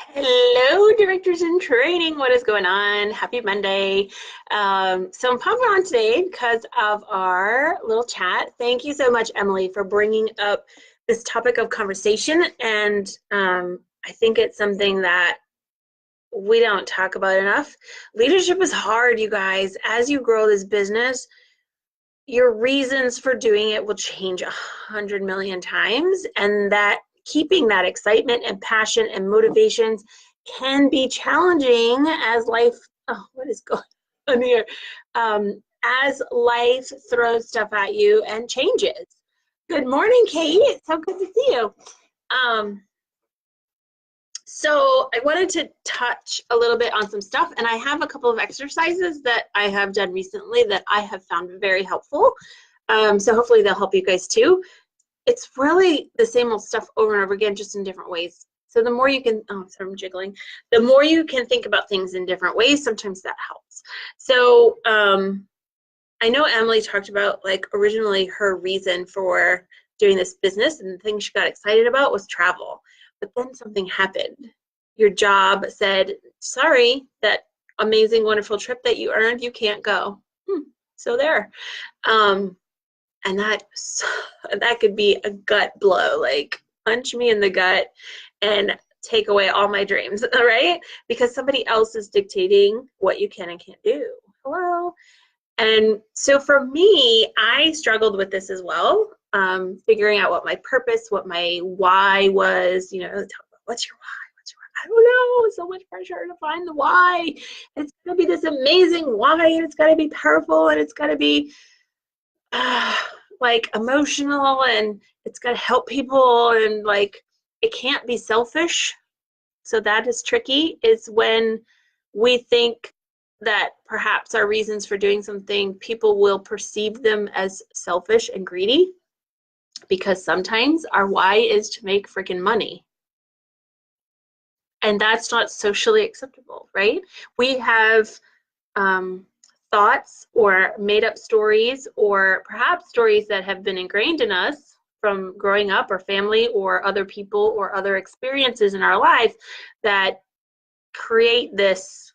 Hello, directors in training. What is going on? Happy Monday. So I'm popping on today because of our little chat. Thank you so much, Emily, for bringing up this topic of conversation. And I think it's something that we don't talk about enough. Leadership is hard, you guys. As you grow this business, your reasons for doing it will change 100 million times, and that keeping that excitement and passion and motivations can be challenging as life, oh, what is going on here, as life throws stuff at you and changes. Good morning, Kate. It's so good to see you. um, so I wanted to touch a little bit on some stuff, and I have a couple of exercises that I have done recently that I have found very helpful. So hopefully they'll help you guys too. It's really the same old stuff over and over again, just in different ways. So the more you can, oh, sorry, I'm jiggling. The more you can think about things in different ways, sometimes that helps. So I know Emily talked about, like, originally her reason for doing this business and the thing she got excited about was travel. But then something happened. Your job said, sorry, that amazing, wonderful trip that you earned, you can't go. So there. And that could be a gut blow, like punch me in the gut and take away all my dreams, right? Because somebody else is dictating what you can and can't do. Hello. And so for me, I struggled with this as well, figuring out what my purpose, what my why was. You know, what's your why? What's your why? I don't know. So much pressure to find the why. It's going to be this amazing why, and it's got to be powerful, and it's got to be uh, like emotional, and it's got to help people, and like it can't be selfish. So that is tricky, is when we think that perhaps our reasons for doing something, people will perceive them as selfish and greedy, because sometimes our why is to make freaking money. And that's not socially acceptable, right? We have thoughts or made up stories, or perhaps stories that have been ingrained in us from growing up, or family, or other people, or other experiences in our life, that create this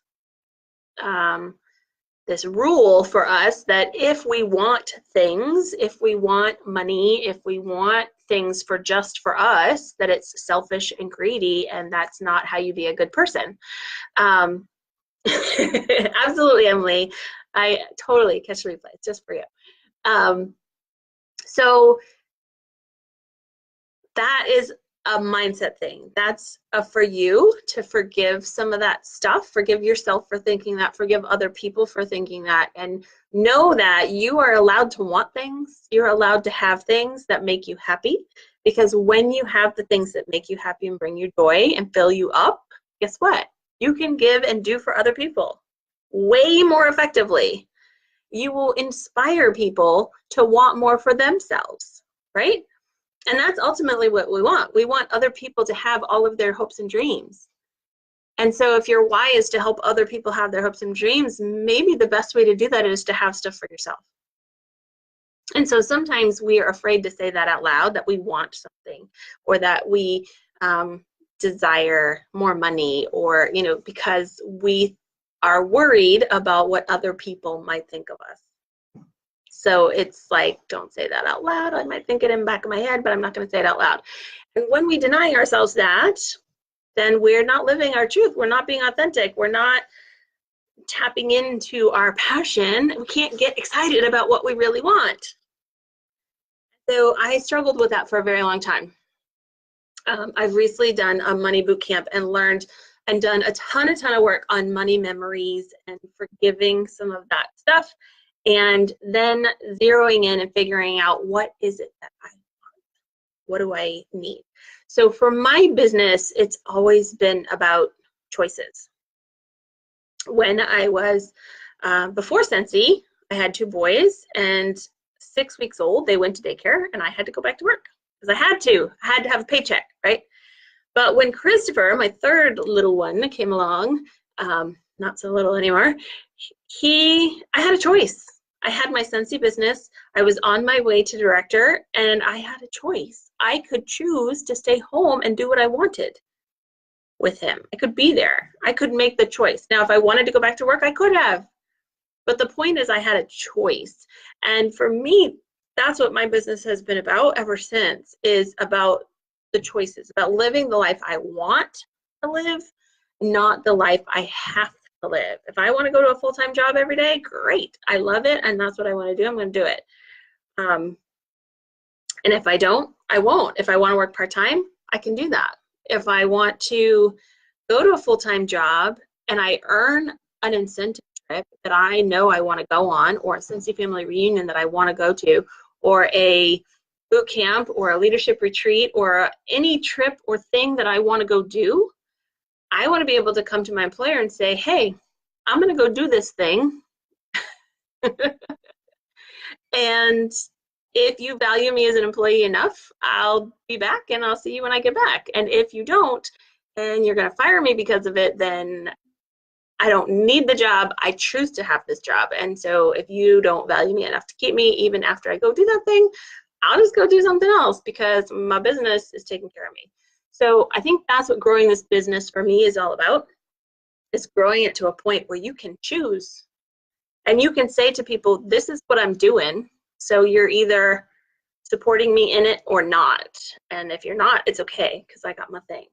this rule for us that if we want things, if we want money, if we want things for just for us, that it's selfish and greedy, and that's not how you be a good person. Absolutely, Emily. I totally catch the replays just for you. So that is a mindset thing. That's for you to forgive some of that stuff. Forgive yourself for thinking that. Forgive other people for thinking that. And know that you are allowed to want things. You're allowed to have things that make you happy. Because when you have the things that make you happy and bring you joy and fill you up, guess what? You can give and do for other people way more effectively. You will inspire people to want more for themselves, right? And that's ultimately what we want. We want other people to have all of their hopes and dreams. And so if your why is to help other people have their hopes and dreams, maybe the best way to do that is to have stuff for yourself. And so sometimes we are afraid to say that out loud, that we want something, or that we desire more money, or, you know, because we are worried about what other people might think of us. So it's like, don't say that out loud. I might think it in the back of my head, but I'm not going to say it out loud. And when we deny ourselves that, then we're not living our truth. We're not being authentic. We're not tapping into our passion. We can't get excited about what we really want. So I struggled with that for a very long time. I've recently done a money boot camp and learned and done a ton of work on money memories and forgiving some of that stuff. And then zeroing in and figuring out, what is it that I want? What do I need? So for my business, it's always been about choices. When I was, before Scentsy, I had 2 boys, and 6 weeks old, they went to daycare, and I had to go back to work because I had to have a paycheck, right? But when Christopher, my 3rd little one, came along, not so little anymore, I had a choice. I had my Scentsy business. I was on my way to director, and I had a choice. I could choose to stay home and do what I wanted. with him. I could be there. I could make the choice. Now, if I wanted to go back to work, I could have. But the point is I had a choice. And for me, that's what my business has been about ever since, is about the choices, about living the life I want to live, not the life I have to live. If I want to go to a full-time job every day, great. I love it, and that's what I want to do. I'm going to do it. And if I don't, I won't. If I want to work part-time, I can do that. If I want to go to a full-time job and I earn an incentive trip that I know I want to go on, or a Cincy family reunion that I want to go to, or a boot camp or a leadership retreat, or any trip or thing that I want to go do, I want to be able to come to my employer and say, hey, I'm going to go do this thing. And if you value me as an employee enough, I'll be back and I'll see you when I get back. And if you don't, and you're going to fire me because of it, then I don't need the job. I choose to have this job. And so if you don't value me enough to keep me, even after I go do that thing, I'll just go do something else because my business is taking care of me. So I think that's what growing this business for me is all about, is growing it to a point where you can choose. And you can say to people, this is what I'm doing. So you're either supporting me in it or not. And if you're not, it's okay, because I got my thing.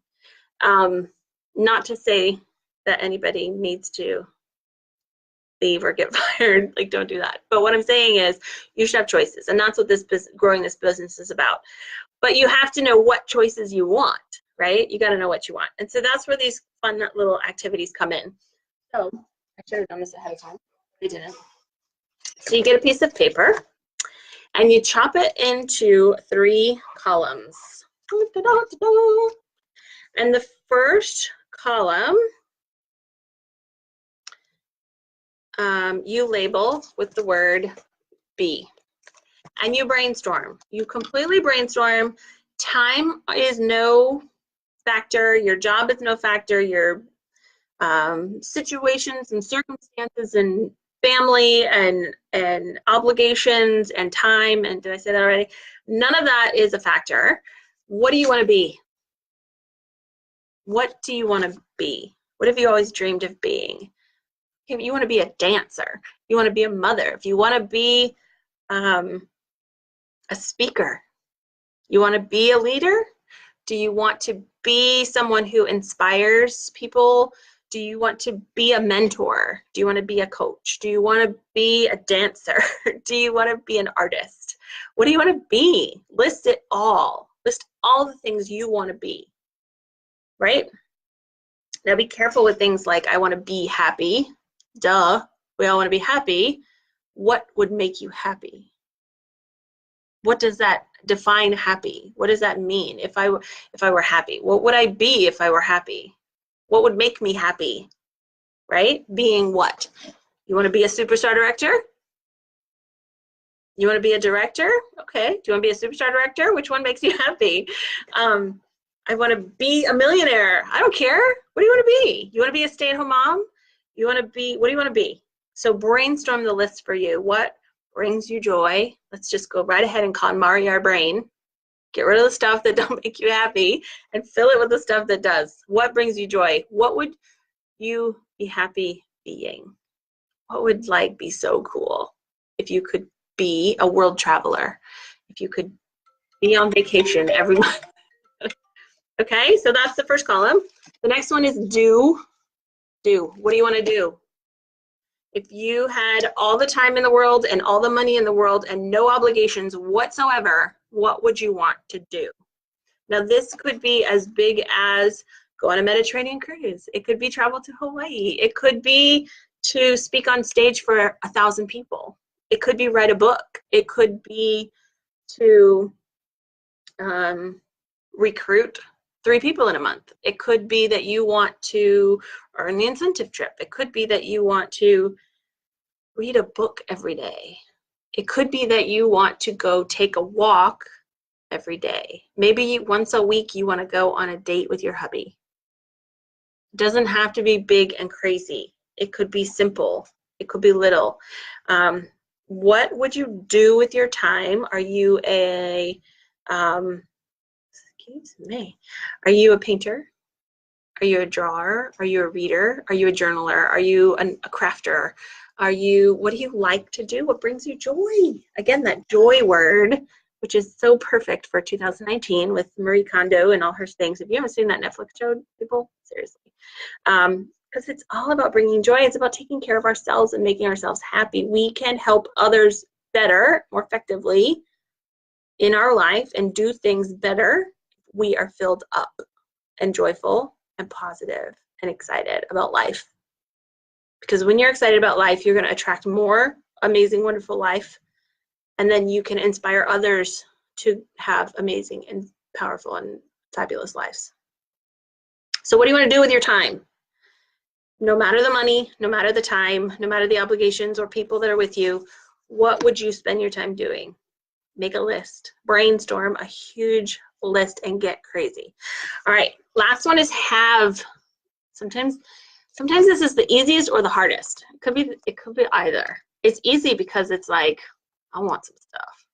Not to say that anybody needs to leave or get fired. Like, don't do that. But what I'm saying is you should have choices. And that's what this growing this business is about. But you have to know what choices you want, right? You got to know what you want. And so that's where these fun little activities come in. So I should have done this ahead of time. I didn't. So you get a piece of paper and you chop it into 3 columns. And the first column, you label with the word be. And you brainstorm. You completely brainstorm. Time is no factor. Your job is no factor. Your situations and circumstances and family and obligations and time, and did I say that already? None of that is a factor. What do you want to be? What do you want to be? What have you always dreamed of being? If you want to be a dancer, you want to be a mother, if you want to be a speaker, you want to be a leader? Do you want to be someone who inspires people? Do you want to be a mentor? Do you want to be a coach? Do you want to be a dancer? Do you want to be an artist? What do you want to be? List it all. List all the things you want to be, right? Now be careful with things like, I want to be happy. Duh, we all want to be happy. What would make you happy? What does that define happy? What does that mean? If I were happy, what would I be if I were happy? What would make me happy, right? Being what? You want to be a superstar director? You want to be a director? Okay. Do you want to be a superstar director? Which one makes you happy? I want to be a millionaire. I don't care. What do you want to be? You want to be a stay-at-home mom? You want to be, what do you want to be? So brainstorm the list for you. What brings you joy? Let's just go right ahead and KonMari our brain. Get rid of the stuff that don't make you happy and fill it with the stuff that does. What brings you joy? What would you be happy being? What would like be so cool if you could be a world traveler? If you could be on vacation every month? Okay, so that's the first column. The next one is do. Do. What do you want to do? If you had all the time in the world and all the money in the world and no obligations whatsoever, what would you want to do? Now, this could be as big as go on a Mediterranean cruise. It could be travel to Hawaii. It could be to speak on stage for 1,000 people. It could be write a book. It could be to recruit 3 people in a month. It could be that you want to earn the incentive trip. It could be that you want to read a book every day. It could be that you want to go take a walk every day. Maybe once a week you want to go on a date with your hubby. It doesn't have to be big and crazy. It could be simple. It could be little. What would you do with your time? Are you a excuse me. Are you a painter? Are you a drawer? Are you a reader? Are you a journaler? Are you a crafter? What do you like to do? What brings you joy? Again, that joy word, which is so perfect for 2019 with Marie Kondo and all her things. If you haven't seen that Netflix show, people, seriously. Because it's all about bringing joy. It's about taking care of ourselves and making ourselves happy. We can help others better, more effectively in our life and do things better. We are filled up and joyful and positive and excited about life. Because when you're excited about life, you're going to attract more amazing, wonderful life. And then you can inspire others to have amazing and powerful and fabulous lives. So what do you want to do with your time? No matter the money, no matter the time, no matter the obligations or people that are with you, what would you spend your time doing? Make a list. Brainstorm a huge list and get crazy. All right, last one is have. Sometimes this is the easiest or the hardest. It could be either. It's easy because it's like, I want some stuff.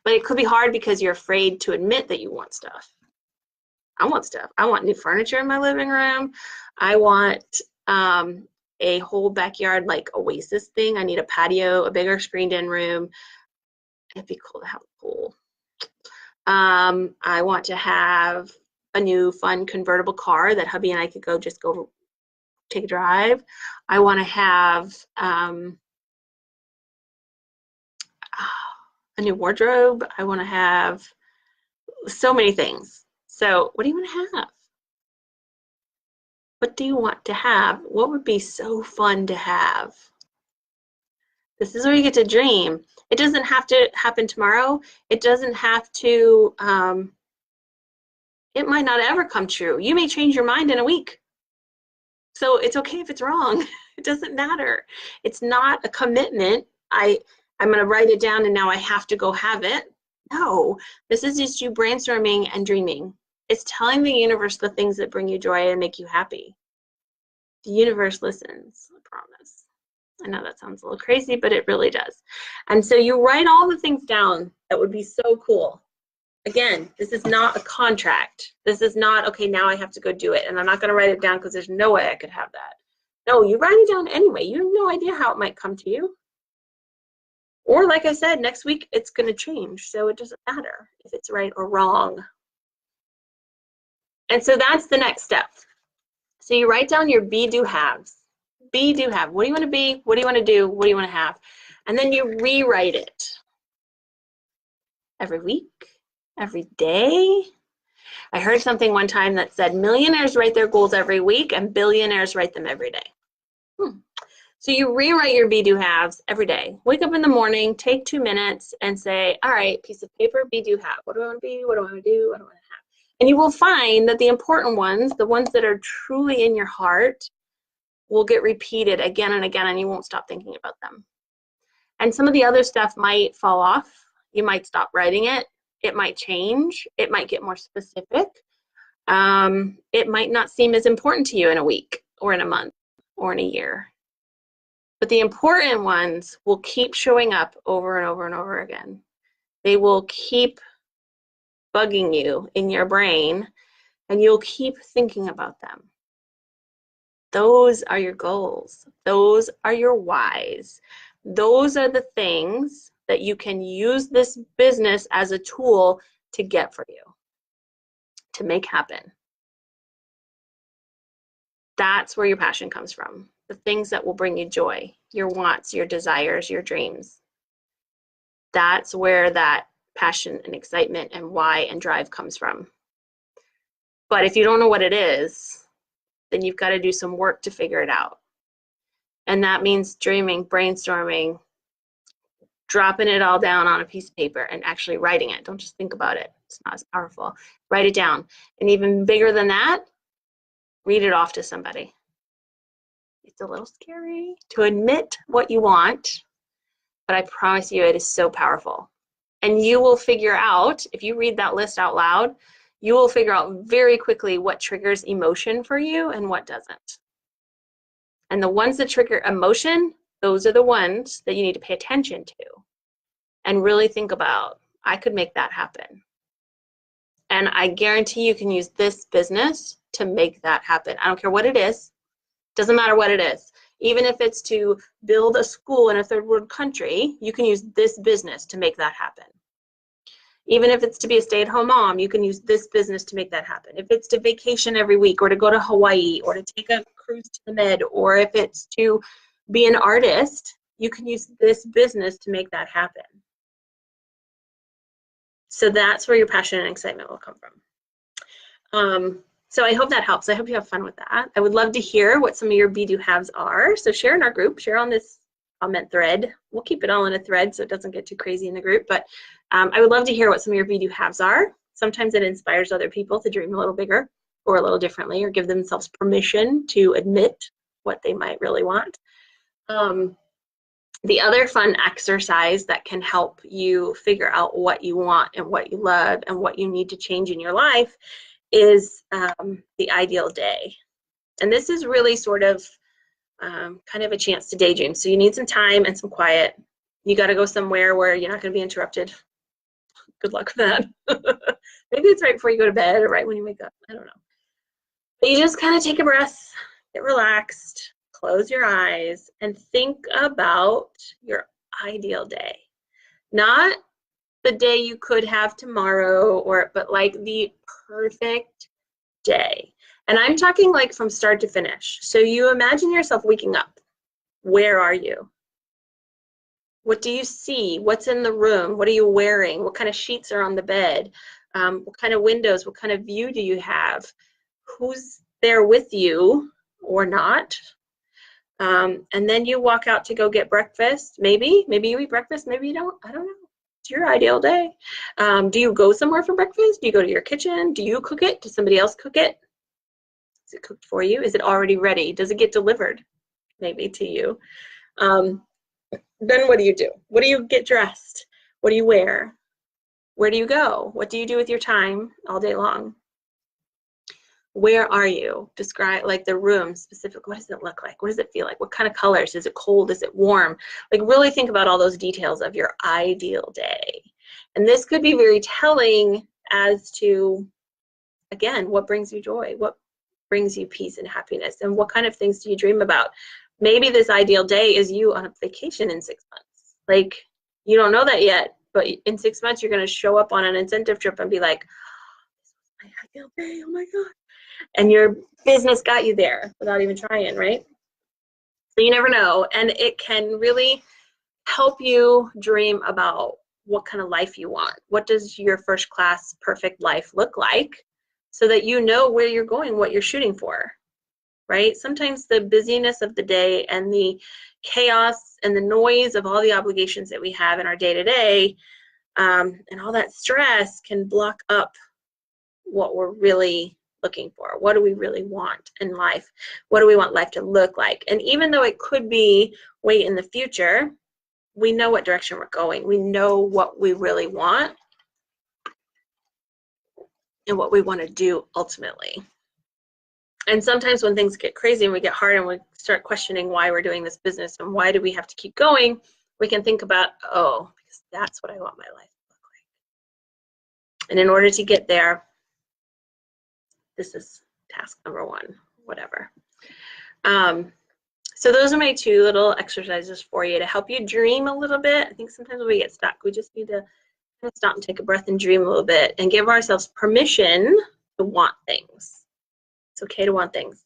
But it could be hard because you're afraid to admit that you want stuff. I want stuff. I want new furniture in my living room. I want a whole backyard like oasis thing. I need a patio, a bigger screened in room. It'd be cool to have a pool. I want to have a new fun convertible car that hubby and I could go take a drive. I want to have a new wardrobe. I want to have so many things. So what do you want to have? What do you want to have? What would be so fun to have? This is where you get to dream. It doesn't have to happen tomorrow. It doesn't have to, it might not ever come true. You may change your mind in a week. So it's okay if it's wrong. It doesn't matter. It's not a commitment. I'm going to write it down and now I have to go have it. No, this is just you brainstorming and dreaming. It's telling the universe the things that bring you joy and make you happy. The universe listens, I promise. I know that sounds a little crazy, but it really does. And so you write all the things down that would be so cool. Again, this is not a contract. This is not, okay, now I have to go do it. And I'm not going to write it down because there's no way I could have that. No, you write it down anyway. You have no idea how it might come to you. Or like I said, next week it's going to change. So it doesn't matter if it's right or wrong. And so that's the next step. So you write down your be, do, haves. Be, do, have. What do you want to be? What do you want to do? What do you want to have? And then you rewrite it every week, every day. I heard something one time that said millionaires write their goals every week and billionaires write them every day. So you rewrite your be, do, haves every day. Wake up in the morning, take 2 minutes and say, all right, piece of paper, be, do, have. What do I want to be? What do I want to do? What do I want to have? And you will find that the important ones, the ones that are truly in your heart, will get repeated again and again, and you won't stop thinking about them. And some of the other stuff might fall off. You might stop writing it. It might change. It might get more specific. It might not seem as important to you in a week or in a month or in a year. But the important ones will keep showing up over and over and over again. They will keep bugging you in your brain, and you'll keep thinking about them. Those are your goals. Those are your whys. Those are the things that you can use this business as a tool to get for you, to make happen. That's where your passion comes from. The things that will bring you joy, your wants, your desires, your dreams. That's where that passion and excitement and why and drive comes from. But if you don't know what it is, then you've got to do some work to figure it out. And that means dreaming, brainstorming, dropping it all down on a piece of paper and actually writing it. Don't just think about it. It's not as powerful. Write it down. And even bigger than that, read it off to somebody. It's a little scary to admit what you want, but I promise you it is so powerful. And you will figure out, if you read that list out loud, you will figure out very quickly what triggers emotion for you and what doesn't. And the ones that trigger emotion, those are the ones that you need to pay attention to and really think about, I could make that happen. And I guarantee you can use this business to make that happen. I don't care what it is. Doesn't matter what it is. Even if it's to build a school in a third world country, you can use this business to make that happen. Even if it's to be a stay-at-home mom, you can use this business to make that happen. If it's to vacation every week, or to go to Hawaii, or to take a cruise to the Med, or if it's to be an artist, you can use this business to make that happen. So that's where your passion and excitement will come from. So I hope that helps. I hope you have fun with that. I would love to hear what some of your be-do haves are. So share in our group, share on this comment thread. We'll keep it all in a thread so it doesn't get too crazy in the group, but I would love to hear what some of your be-do haves are. Sometimes it inspires other people to dream a little bigger or a little differently, or give themselves permission to admit what they might really want. The other fun exercise that can help you figure out what you want and what you love and what you need to change in your life is the ideal day. And this is really sort of kind of a chance to daydream. So you need some time and some quiet. You got to go somewhere where you're not going to be interrupted. Good luck with that. Maybe it's right before you go to bed or right when you wake up. I don't know. But you just kind of take a breath, get relaxed, close your eyes, and think about your ideal day. Not the day you could have tomorrow, but like the perfect day. And I'm talking like from start to finish. So you imagine yourself waking up. Where are you? What do you see? What's in the room? What are you wearing? What kind of sheets are on the bed? What kind of windows? What kind of view do you have? Who's there with you or not? And then you walk out to go get breakfast. Maybe you eat breakfast, maybe you don't. I don't know. It's your ideal day. Do you go somewhere for breakfast? Do you go to your kitchen? Do you cook it? Does somebody else cook it? Is it cooked for you? Is it already ready? Does it get delivered maybe to you? Then what do you do? What do you get dressed? What do you wear? Where do you go? What do you do with your time all day long? Where are you? Describe like the room specific. What does it look like? What does it feel like? What kind of colors? Is it cold? Is it warm? Like really think about all those details of your ideal day. And this could be very telling as to, again, what brings you joy? What brings you peace and happiness? And what kind of things do you dream about? Maybe this ideal day is you on a vacation in 6 months. Like, you don't know that yet, but in 6 months, you're going to show up on an incentive trip and be like, oh, this was my ideal day, oh my God. And your business got you there without even trying, right? So you never know. And it can really help you dream about what kind of life you want. What does your first class perfect life look like, so that you know where you're going, what you're shooting for, right? Sometimes the busyness of the day and the chaos and the noise of all the obligations that we have in our day-to-day and all that stress can block up what we're really looking for. What do we really want in life? What do we want life to look like? And even though it could be way in the future, we know what direction we're going. We know what we really want and what we want to do ultimately. And sometimes when things get crazy and we get hard and we start questioning why we're doing this business and why do we have to keep going, we can think about, oh, because that's what I want my life to look like. And in order to get there, this is task number one, whatever. So those are my two little exercises for you to help you dream a little bit. I think sometimes when we get stuck, we just need to kind of stop and take a breath and dream a little bit and give ourselves permission to want things. It's okay to want things.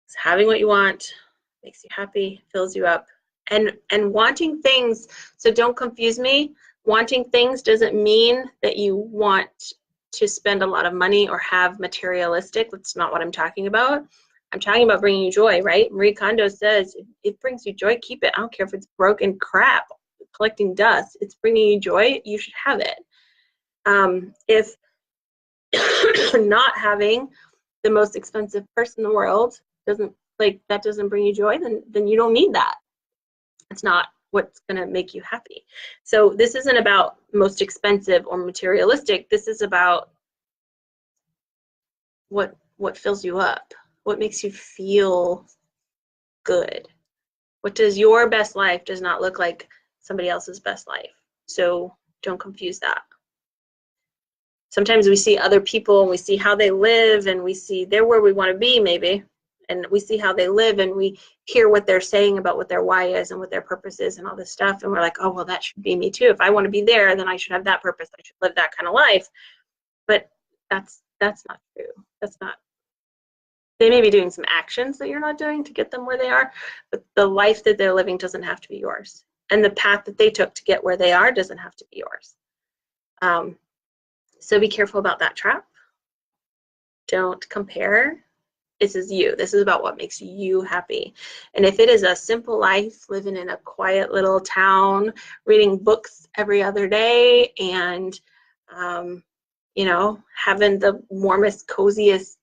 It's having what you want makes you happy, fills you up. And wanting things, so don't confuse me, wanting things doesn't mean that you want to spend a lot of money or have materialistic. That's not what I'm talking about. I'm talking about bringing you joy, right? Marie Kondo says, if it brings you joy, keep it. I don't care if it's broken crap, collecting dust. It's bringing you joy, you should have it. If not having the most expensive purse in the world doesn't bring you joy, then you don't need that. It's not what's going to make you happy. So this isn't about most expensive or materialistic. This is about what fills you up, what makes you feel good. What does your best life does not look like somebody else's best life. So don't confuse that. sometimes we see other people and we see how they live, and we see they're where we want to be maybe, and we see how they live, and we hear what they're saying about what their why is and what their purpose is and all this stuff, and we're like, oh, well, that should be me too. If I want to be there, then I should have that purpose. I should live that kind of life. But that's not true. That's not. They may be doing some actions that you're not doing to get them where they are, but the life that they're living doesn't have to be yours. And the path that they took to get where they are doesn't have to be yours. So be careful about that trap. Don't compare. This is you. This is about what makes you happy. And if it is a simple life, living in a quiet little town, reading books every other day, and you know, having the warmest, coziest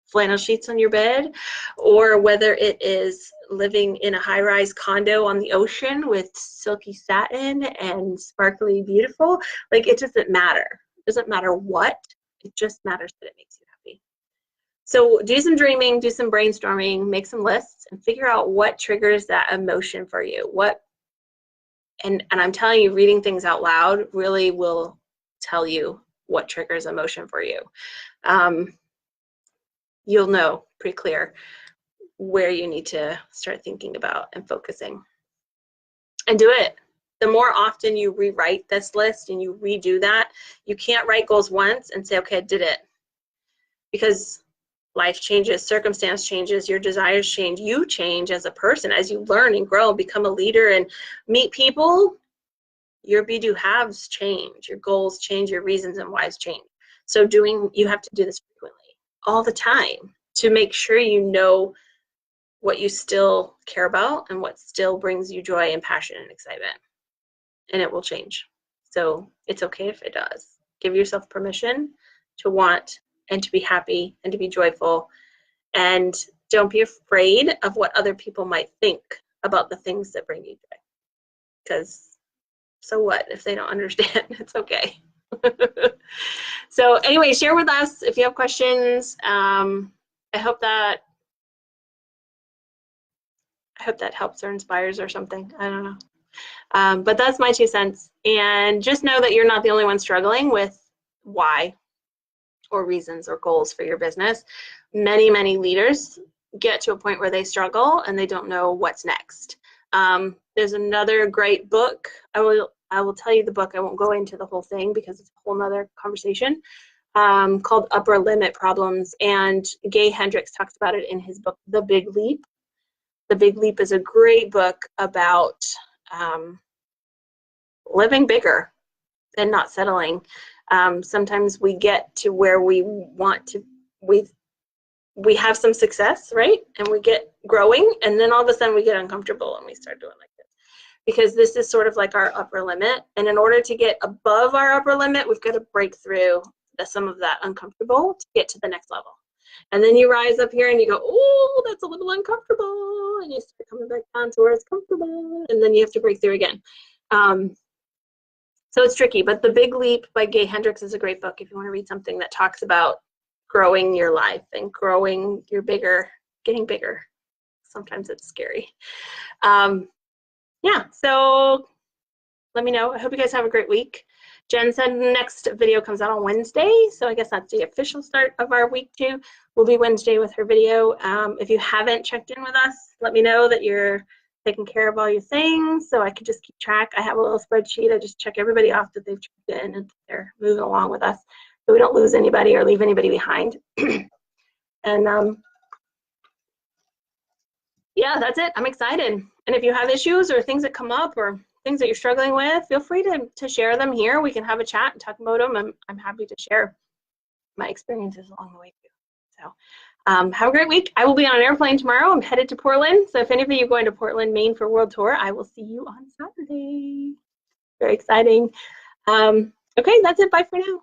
flannel sheets on your bed, or whether it is living in a high-rise condo on the ocean with silky satin and sparkly beautiful, like, it doesn't matter. It doesn't matter what, it just matters that it makes you happy. So do some dreaming, do some brainstorming, make some lists, and figure out what triggers that emotion for you. And I'm telling you, reading things out loud really will tell you what triggers emotion for you. You'll know pretty clear where you need to start thinking about and focusing. And do it. The more often you rewrite this list and you redo that, you can't write goals once and say, okay, I did it. Because life changes, circumstance changes, your desires change, you change as a person. As you learn and grow, become a leader and meet people, your be-do haves change, your goals change, your reasons and whys change. So you have to do this frequently, all the time, to make sure you know what you still care about and what still brings you joy and passion and excitement. And it will change. So it's okay if it does. Give yourself permission to want and to be happy and to be joyful. And don't be afraid of what other people might think about the things that bring you joy. Because so what if they don't understand? It's okay. So anyway, share with us if you have questions. I hope that helps or inspires or something. I don't know. But that's my 2 cents. And just know that you're not the only one struggling with why or reasons or goals for your business. Many, many leaders get to a point where they struggle and they don't know what's next. There's another great book. I will tell you the book. I won't go into the whole thing because it's a whole nother conversation, called Upper Limit Problems. And Gay Hendricks talks about it in his book, The Big Leap. The Big Leap is a great book about living bigger and not settling. Sometimes we get to where we want to, we have some success, right? And we get growing, and then all of a sudden we get uncomfortable and we start doing like this. Because this is sort of like our upper limit. And in order to get above our upper limit, we've got to break through some of that uncomfortable to get to the next level. And then you rise up here and you go, oh, that's a little uncomfortable. And you start coming back down to where it's comfortable. And then you have to break through again. So it's tricky. But The Big Leap by Gay Hendricks is a great book if you want to read something that talks about growing your life and growing your getting bigger. Sometimes it's scary. Yeah, so let me know. I hope you guys have a great week. Jen said the next video comes out on Wednesday, so I guess that's the official start of our week 2. Will be Wednesday with her video. If you haven't checked in with us, let me know that you're taking care of all your things so I can just keep track. I have a little spreadsheet. I just check everybody off that they've checked in and they're moving along with us so we don't lose anybody or leave anybody behind. And yeah, that's it. I'm excited. And if you have issues or things that come up or things that you're struggling with, feel free to share them here. We can have a chat and talk about them. I'm happy to share my experiences along the way too. So have a great week. I will be on an airplane tomorrow. I'm headed to Portland. So if any of you are going to Portland, Maine for World Tour, I will see you on Saturday. Very exciting. Okay, that's it. Bye for now.